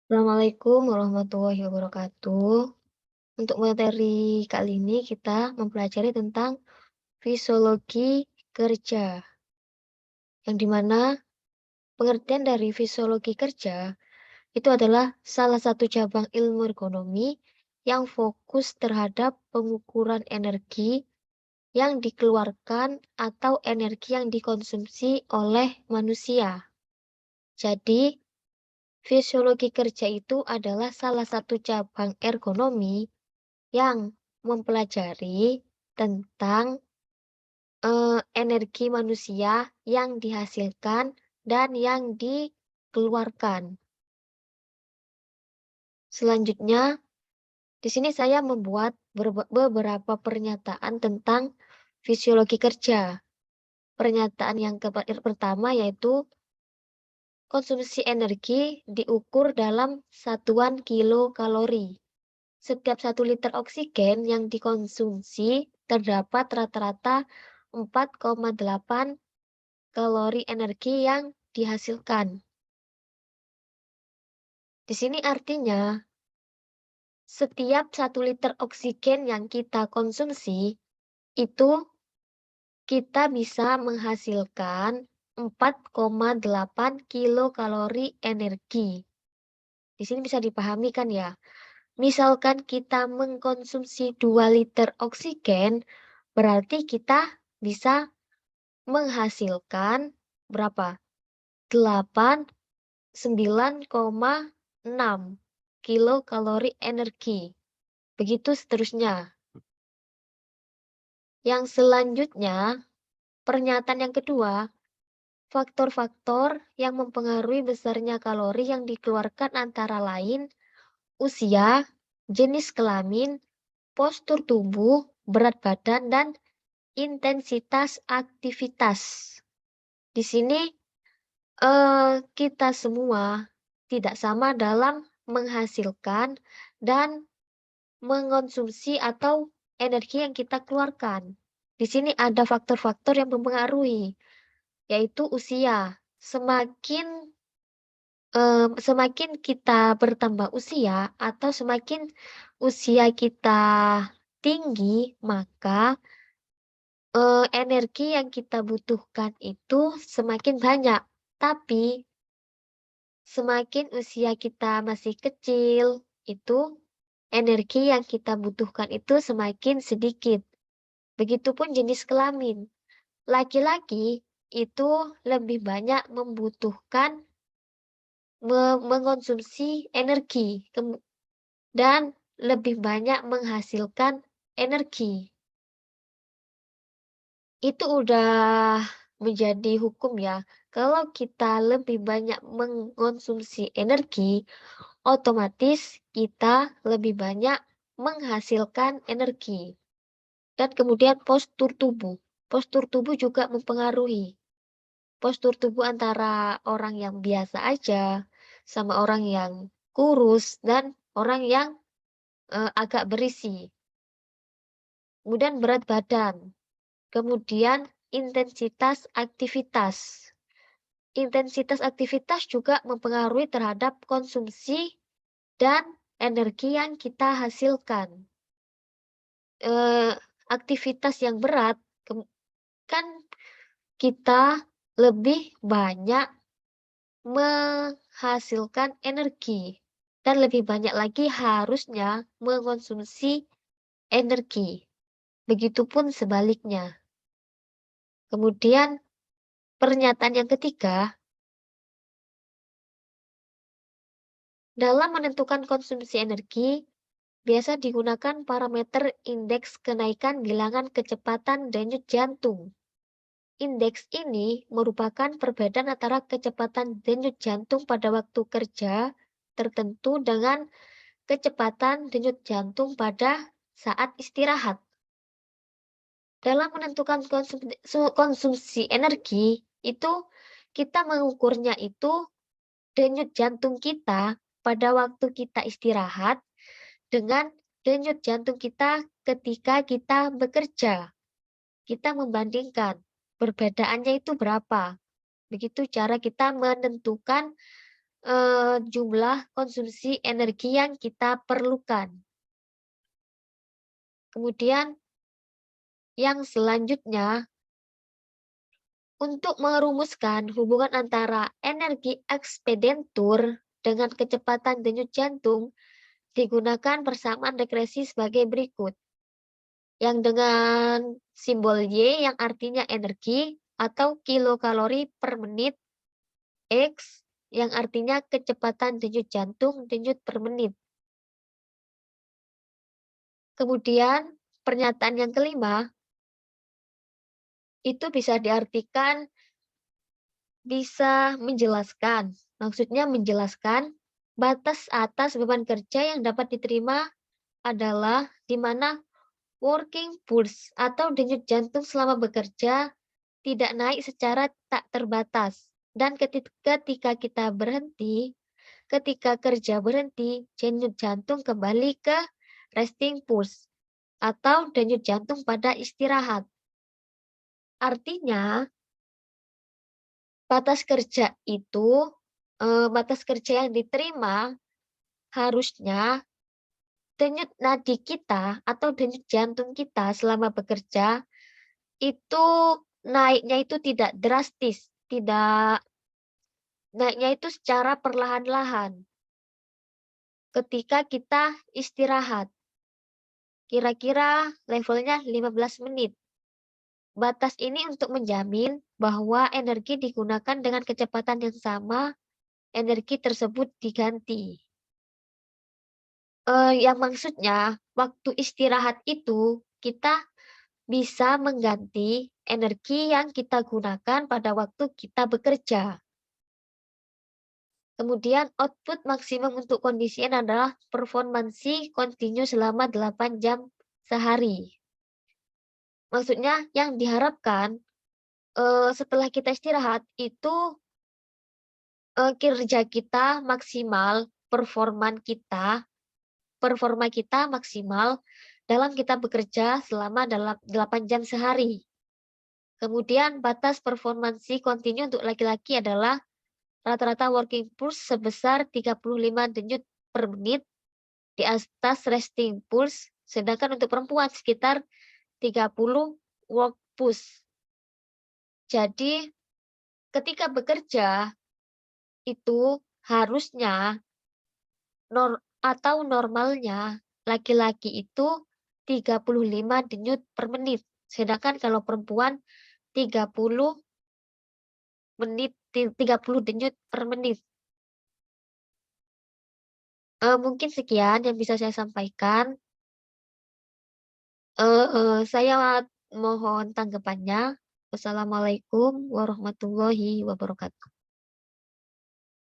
Assalamualaikum warahmatullahi wabarakatuh. Untuk materi kali ini kita mempelajari tentang fisiologi kerja, yang dimana pengertian dari fisiologi kerja itu adalah salah satu cabang ilmu ergonomi yang fokus terhadap pengukuran energi yang dikeluarkan atau energi yang dikonsumsi oleh manusia. Jadi, fisiologi kerja itu adalah salah satu cabang ergonomi yang mempelajari tentang, energi manusia yang dihasilkan dan yang dikeluarkan. Selanjutnya, di sini saya membuat beberapa pernyataan tentang fisiologi kerja. Pernyataan yang pertama yaitu konsumsi energi diukur dalam satuan kilokalori. Setiap 1 liter oksigen yang dikonsumsi terdapat rata-rata 4,8 kalori energi yang dihasilkan. Di sini artinya, setiap 1 liter oksigen yang kita konsumsi, itu kita bisa menghasilkan 4,8 kilokalori energi. Di sini bisa dipahami kan ya? Misalkan kita mengkonsumsi 2 liter oksigen, berarti kita bisa menghasilkan berapa? 89,6 kilokalori energi. Begitu seterusnya. Yang selanjutnya, pernyataan yang kedua, faktor-faktor yang mempengaruhi besarnya kalori yang dikeluarkan antara lain usia, jenis kelamin, postur tubuh, berat badan, dan intensitas aktivitas. Di sini kita semua tidak sama dalam menghasilkan dan mengonsumsi atau energi yang kita keluarkan. Di sini ada faktor-faktor yang mempengaruhi, yaitu usia. Semakin kita bertambah usia atau semakin usia kita tinggi, maka energi yang kita butuhkan itu semakin banyak. Tapi semakin usia kita masih kecil, itu energi yang kita butuhkan itu semakin sedikit. Begitupun jenis kelamin. Laki-laki itu lebih banyak membutuhkan mengonsumsi energi dan lebih banyak menghasilkan energi. Itu udah menjadi hukum ya. Kalau kita lebih banyak mengonsumsi energi, otomatis kita lebih banyak menghasilkan energi. Dan kemudian postur tubuh. Postur tubuh juga mempengaruhi. Postur tubuh antara orang yang biasa aja, sama orang yang kurus, dan orang yang agak berisi. Kemudian berat badan. Kemudian intensitas aktivitas. Intensitas aktivitas juga mempengaruhi terhadap konsumsi dan energi yang kita hasilkan. Aktivitas yang berat kan kita lebih banyak menghasilkan energi dan lebih banyak lagi harusnya mengonsumsi energi. Begitupun sebaliknya. Kemudian pernyataan yang ketiga, dalam menentukan konsumsi energi, biasa digunakan parameter indeks kenaikan bilangan kecepatan denyut jantung. Indeks ini merupakan perbedaan antara kecepatan denyut jantung pada waktu kerja tertentu dengan kecepatan denyut jantung pada saat istirahat. Dalam menentukan konsumsi energi, itu kita mengukurnya itu denyut jantung kita pada waktu kita istirahat dengan denyut jantung kita ketika kita bekerja. Kita membandingkan perbedaannya itu berapa. Begitu cara kita menentukan jumlah konsumsi energi yang kita perlukan. Kemudian yang selanjutnya, untuk merumuskan hubungan antara energi ekspedentur dengan kecepatan denyut jantung, digunakan persamaan regresi sebagai berikut. Yang dengan simbol Y yang artinya energi atau kilokalori per menit, X yang artinya kecepatan denyut jantung denyut per menit. Kemudian pernyataan yang kelima, itu bisa diartikan bisa menjelaskan. Maksudnya menjelaskan batas atas beban kerja yang dapat diterima adalah di mana working pulse atau denyut jantung selama bekerja tidak naik secara tak terbatas. Dan ketika kita berhenti, ketika kerja berhenti, denyut jantung kembali ke resting pulse atau denyut jantung pada istirahat. Artinya, batas kerja itu, batas kerja yang diterima harusnya denyut nadi kita atau denyut jantung kita selama bekerja itu naiknya itu tidak drastis, tidak naiknya itu secara perlahan-lahan ketika kita istirahat, kira-kira levelnya 15 menit. Batas ini untuk menjamin bahwa energi digunakan dengan kecepatan yang sama, energi tersebut diganti. Yang maksudnya waktu istirahat itu kita bisa mengganti energi yang kita gunakan pada waktu kita bekerja. Kemudian output maksimum untuk kondisi ini adalah performansi kontinu selama 8 jam sehari. Maksudnya yang diharapkan setelah kita istirahat itu kinerja kita maksimal, performa kita maksimal dalam kita bekerja selama dalam 8 jam sehari. Kemudian batas performansi kontinu untuk laki-laki adalah rata-rata working pulse sebesar 35 denyut per menit di atas resting pulse, sedangkan untuk perempuan sekitar 30 work pulse. Jadi ketika bekerja itu harusnya normalnya laki-laki itu 35 denyut per menit, sedangkan kalau perempuan 30 denyut per menit. Mungkin sekian yang bisa saya sampaikan. Saya mohon tanggapannya. Wassalamualaikum warahmatullahi wabarakatuh.